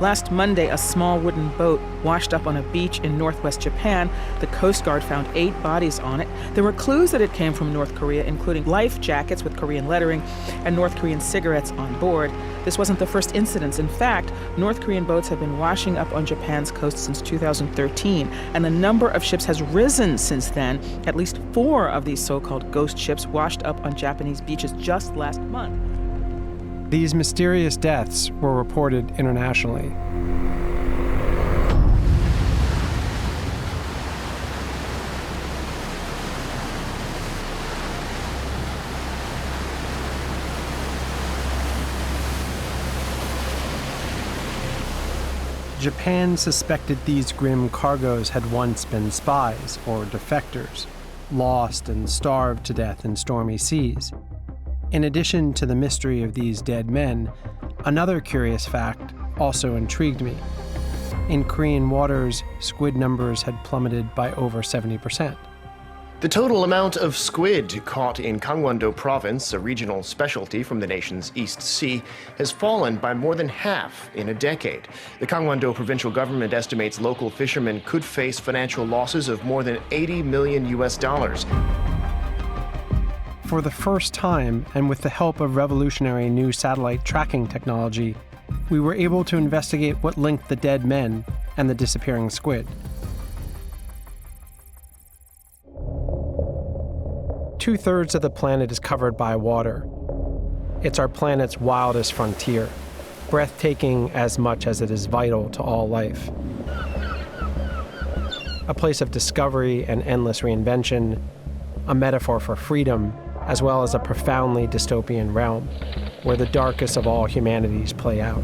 Last Monday, a small wooden boat washed up on a beach in northwest Japan. The Coast Guard found 8 bodies on it. There were clues that it came from North Korea, including life jackets with Korean lettering and North Korean cigarettes on board. This wasn't the first incident. In fact, North Korean boats have been washing up on Japan's coast since 2013, and the number of ships has risen since then. At least 4 of these so-called ghost ships washed up on Japanese beaches just last month. These mysterious deaths were reported internationally. Japan suspected these grim cargoes had once been spies or defectors, lost and starved to death in stormy seas. In addition to the mystery of these dead men, another curious fact also intrigued me. In Korean waters, squid numbers had plummeted by over 70%. The total amount of squid caught in Gangwon-do province, a regional specialty from the nation's East Sea, has fallen by more than half in a decade. The Gangwon-do provincial government estimates local fishermen could face financial losses of more than $80 million. For the first time, and with the help of revolutionary new satellite tracking technology, we were able to investigate what linked the dead men and the disappearing squid. Two-thirds of the planet is covered by water. It's our planet's wildest frontier, breathtaking as much as it is vital to all life. A place of discovery and endless reinvention, a metaphor for freedom, as well as a profoundly dystopian realm, where the darkest of all humanities play out.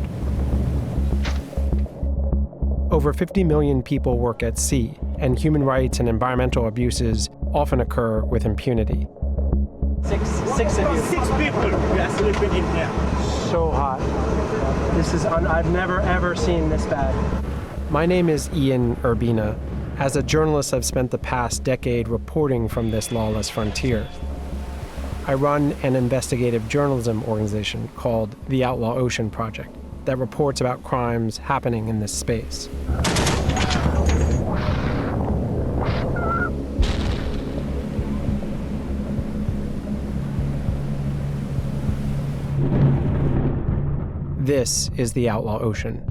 Over 50 million people work at sea, and human rights and environmental abuses often occur with impunity. Six of you. 6 people. We are sleeping in here. So hot. This is I've never ever seen this bad. My name is Ian Urbina. As a journalist, I've spent the past decade reporting from this lawless frontier. I run an investigative journalism organization called the Outlaw Ocean Project that reports about crimes happening in this space. This is the Outlaw Ocean.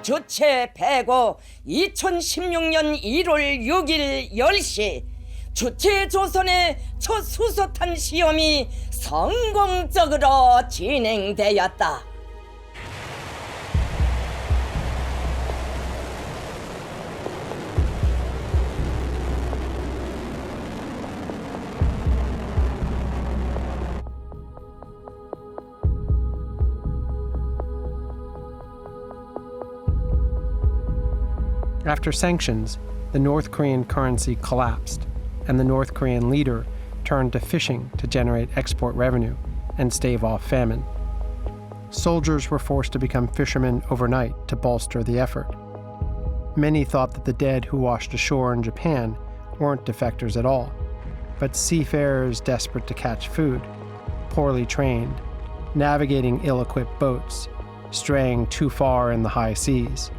주체 배고 2016년 1월 6일 10시 주체조선의 첫 수소탄 시험이 성공적으로 진행되었다. After sanctions, the North Korean currency collapsed, and the North Korean leader turned to fishing to generate export revenue and stave off famine. Soldiers were forced to become fishermen overnight to bolster the effort. Many thought that the dead who washed ashore in Japan weren't defectors at all, but seafarers desperate to catch food, poorly trained, navigating ill-equipped boats, straying too far in the high seas.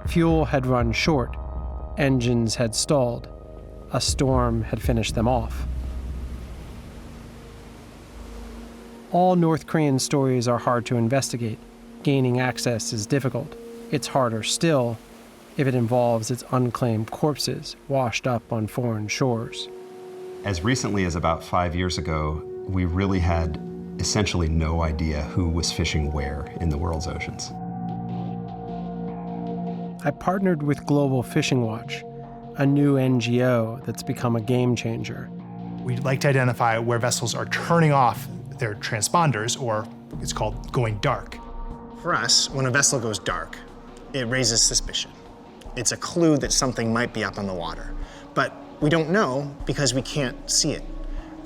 Fuel had run short, engines had stalled, a storm had finished them off. All North Korean stories are hard to investigate. Gaining access is difficult. It's harder still if it involves its unclaimed corpses washed up on foreign shores. As recently as about 5 years ago, we really had essentially no idea who was fishing where in the world's oceans. I partnered with Global Fishing Watch, a new NGO that's become a game changer. We'd like to identify where vessels are turning off their transponders, or it's called going dark. For us, when a vessel goes dark, it raises suspicion. It's a clue that something might be up on the water. But we don't know because we can't see it.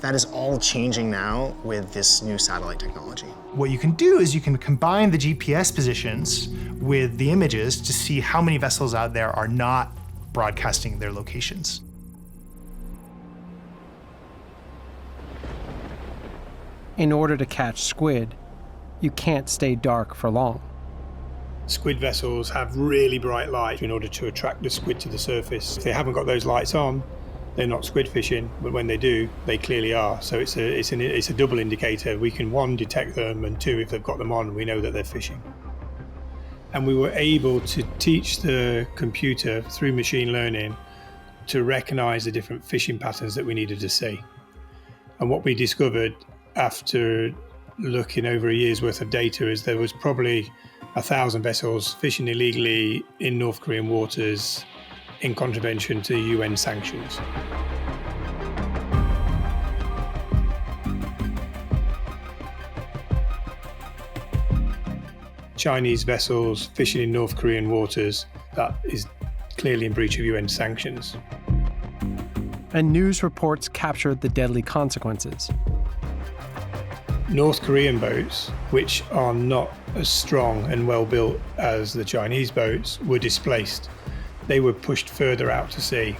That is all changing now with this new satellite technology. What you can do is you can combine the GPS positions with the images to see how many vessels out there are not broadcasting their locations. In order to catch squid, you can't stay dark for long. Squid vessels have really bright light in order to attract the squid to the surface. If they haven't got those lights on, they're not squid fishing, but when they do, they clearly are. So it's a double indicator. We can, one, detect them, and two, if they've got them on, we know that they're fishing. And we were able to teach the computer through machine learning to recognize the different fishing patterns that we needed to see. And what we discovered after looking over a year's worth of data is there was probably 1,000 vessels fishing illegally in North Korean waters in contravention to UN sanctions. Chinese vessels fishing in North Korean waters, that is clearly in breach of UN sanctions. And news reports captured the deadly consequences. North Korean boats, which are not as strong and well built as the Chinese boats, were displaced. They were pushed further out to sea,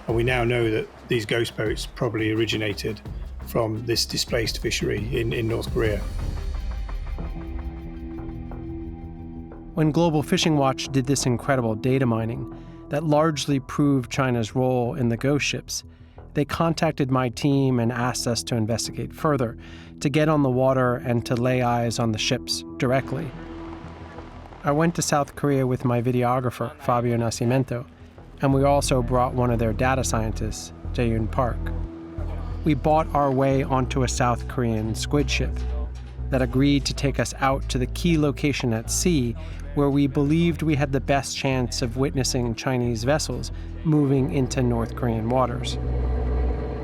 and we now know that these ghost boats probably originated from this displaced fishery in North Korea. When Global Fishing Watch did this incredible data mining that largely proved China's role in the ghost ships, they contacted my team and asked us to investigate further, to get on the water and to lay eyes on the ships directly. I went to South Korea with my videographer, Fabio Nascimento, and we also brought one of their data scientists, Jae-yoon Park. We bought our way onto a South Korean squid ship that agreed to take us out to the key location at sea where we believed we had the best chance of witnessing Chinese vessels moving into North Korean waters.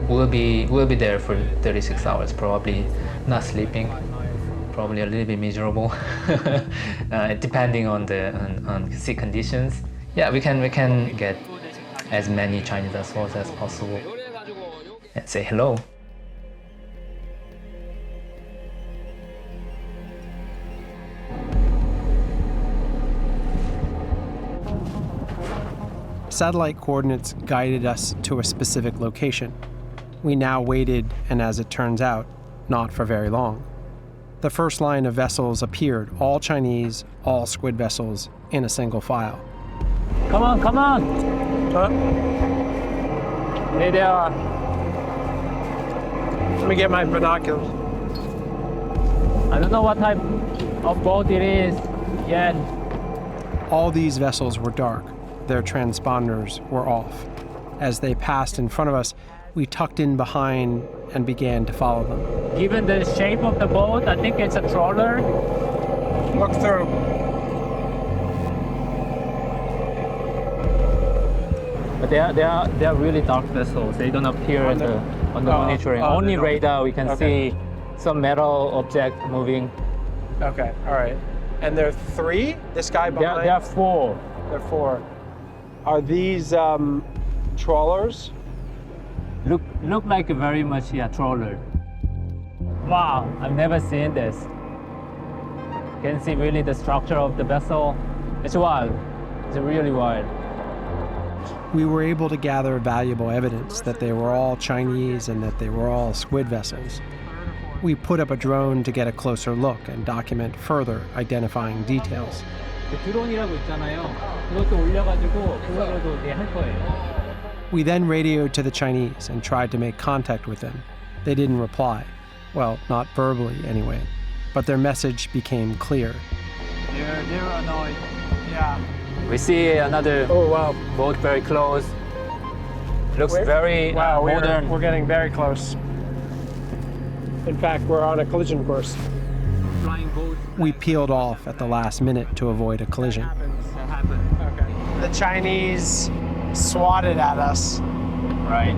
We'll be there for 36 hours, probably not sleeping, probably a little bit miserable, depending on the sea conditions. Yeah, we can get as many Chinese vessels as possible and say hello. Satellite coordinates guided us to a specific location. We now waited, and as it turns out, not for very long. The first line of vessels appeared, all Chinese, all squid vessels, in a single file. Come on, come on! There they are. Let me get my binoculars. I don't know what type of boat it is yet. All these vessels were dark. Their transponders were off. As they passed in front of us, we tucked in behind and began to follow them. Given the shape of the boat, I think it's a trawler. Look through. But they are really dark vessels. They don't appear on the monitoring. Only radar we can see some metal object moving. Okay, all right. And there are three? This guy behind? There are four. There are four. Are these trawlers? Look like very much trawler. Wow, I've never seen this. You can see really the structure of the vessel. It's wild. It's really wild. We were able to gather valuable evidence that they were all Chinese and that they were all squid vessels. We put up a drone to get a closer look and document further identifying details. 드론이라고 있잖아요. 그것도 올려가지고 그걸로도 할 거예요. We then radioed to the Chinese and tried to make contact with them. They didn't reply. Well, not verbally anyway. But their message became clear. They're annoyed. Yeah. We see another boat very close. Looks very modern. We're getting very close. In fact, we're on a collision course. Flying boat. We peeled off at the last minute to avoid a collision. That happened. Okay. The Chinese swatted at us. Right.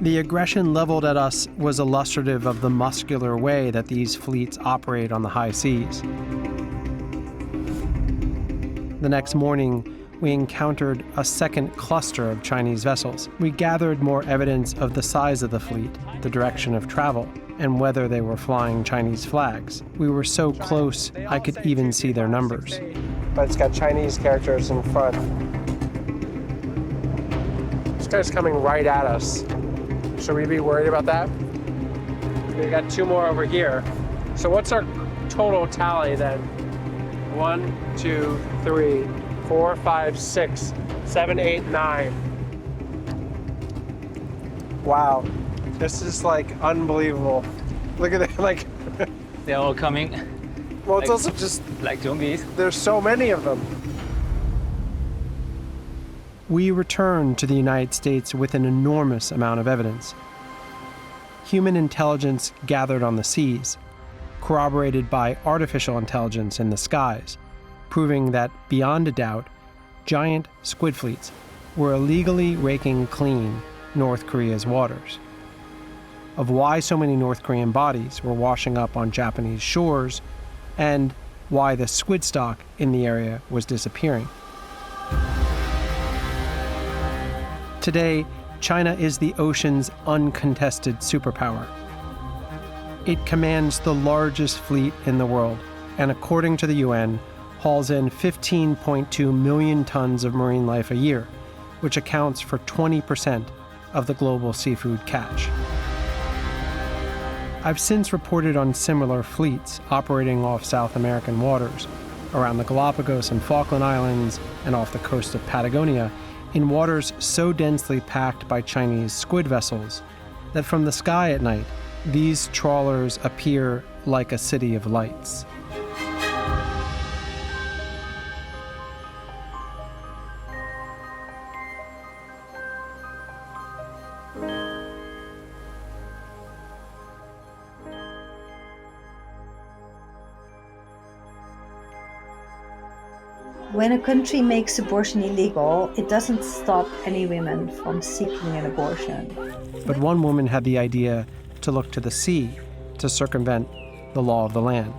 The aggression leveled at us was illustrative of the muscular way that these fleets operate on the high seas. The next morning, we encountered a second cluster of Chinese vessels. We gathered more evidence of the size of the fleet, the direction of travel, and whether they were flying Chinese flags. We were so close, I could even see their numbers. but it's got Chinese characters in front. This guy's coming right at us. Should we be worried about that? We got 2 more over here. So what's our total tally then? 1, 2, 3, 4, 5, 6, 7, 8, 9. Wow, this is like unbelievable. Look at it, like. They're all coming. Well, it's also just like zombies. there's so many of them. We returned to the United States with an enormous amount of evidence. Human intelligence gathered on the seas, corroborated by artificial intelligence in the skies, proving that, beyond a doubt, giant squid fleets were illegally raking clean North Korea's waters. Of why so many North Korean bodies were washing up on Japanese shores, and why the squid stock in the area was disappearing. Today, China is the ocean's uncontested superpower. It commands the largest fleet in the world, and according to the UN, hauls in 15.2 million tons of marine life a year, which accounts for 20% of the global seafood catch. I've since reported on similar fleets operating off South American waters, around the Galapagos and Falkland Islands, and off the coast of Patagonia, in waters so densely packed by Chinese squid vessels that from the sky at night, these trawlers appear like a city of lights. When a country makes abortion illegal, it doesn't stop any women from seeking an abortion. But one woman had the idea to look to the sea to circumvent the law of the land.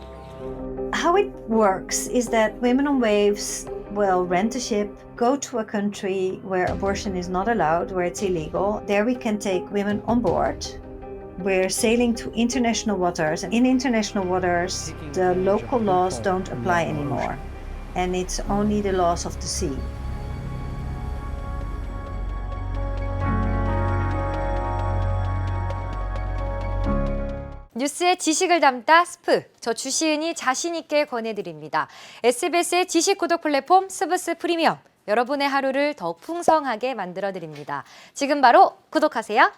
How it works is that women on waves will rent a ship, go to a country where abortion is not allowed, where it's illegal. There we can take women on board. We're sailing to international waters, and in international waters, the local laws don't apply anymore. And it's only the laws of the sea. 뉴스의 지식을 담다 스프, 저 주시은이 자신있게 권해드립니다. SBS의 지식 구독 플랫폼 스브스프리미엄, 여러분의 하루를 더욱 풍성하게 만들어드립니다. 지금 바로 구독하세요.